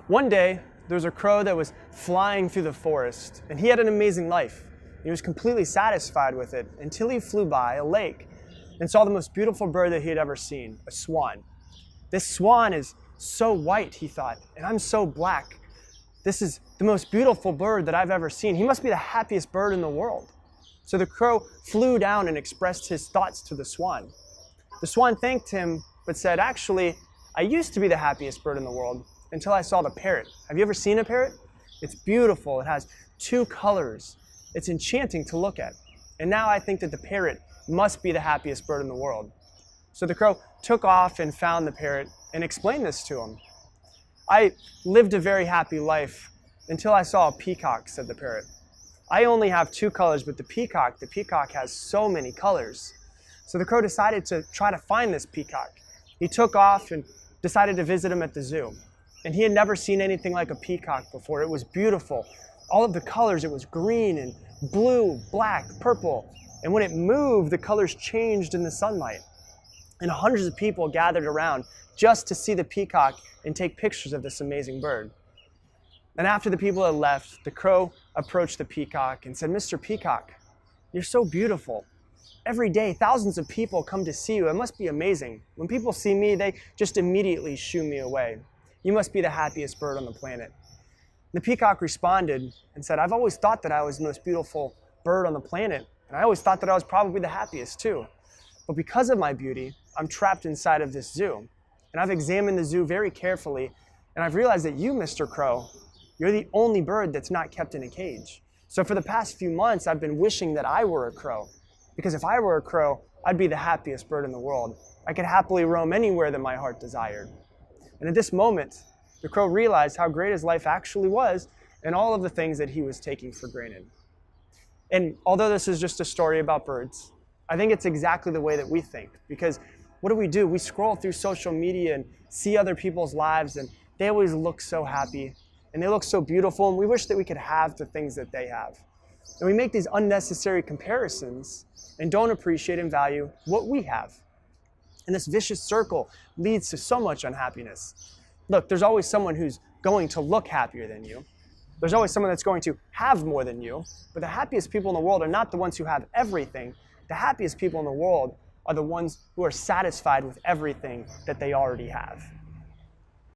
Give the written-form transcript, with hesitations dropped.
One day, there was a crow that was flying through the forest, and he had an amazing life. He was completely satisfied with it until he flew by a lake and saw the most beautiful bird that he had ever seen, a swan. This swan is so white, he thought, and I'm so black. This is the most beautiful bird that I've ever seen. He must be the happiest bird in the world. So the crow flew down and expressed his thoughts to the swan. The swan thanked him, but said, actually, I used to be the happiest bird in the world until I saw the parrot. Have you ever seen a parrot? It's beautiful. It has two colors. It's enchanting to look at. And now I think that the parrot must be the happiest bird in the world. So the crow took off and found the parrot and explained this to him. I lived a very happy life until I saw a peacock, said the parrot. I only have two colors, but the peacock has so many colors. So the crow decided to try to find this peacock. He took off and decided to visit him at the zoo. And he had never seen anything like a peacock before. It was beautiful. All of the colors, it was green and blue, black, purple. And when it moved, the colors changed in the sunlight. And hundreds of people gathered around just to see the peacock and take pictures of this amazing bird. And after the people had left, the crow approached the peacock and said, Mr. Peacock, you're so beautiful. Every day, thousands of people come to see you. It must be amazing. When people see me, they just immediately shoo me away. You must be the happiest bird on the planet. The peacock responded and said, I've always thought that I was the most beautiful bird on the planet, and I always thought that I was probably the happiest too. But because of my beauty, I'm trapped inside of this zoo. And I've examined the zoo very carefully, and I've realized that you, Mr. Crow, you're the only bird that's not kept in a cage. So for the past few months, I've been wishing that I were a crow. Because if I were a crow, I'd be the happiest bird in the world. I could happily roam anywhere that my heart desired. And at this moment, the crow realized how great his life actually was and all of the things that he was taking for granted. And although this is just a story about birds, I think it's exactly the way that we think. Because what do? We scroll through social media and see other people's lives, and they always look so happy, and they look so beautiful, and we wish that we could have the things that they have. And we make these unnecessary comparisons and don't appreciate and value what we have. And this vicious circle leads to so much unhappiness. Look, there's always someone who's going to look happier than you. There's always someone that's going to have more than you. But the happiest people in the world are not the ones who have everything. The happiest people in the world are the ones who are satisfied with everything that they already have.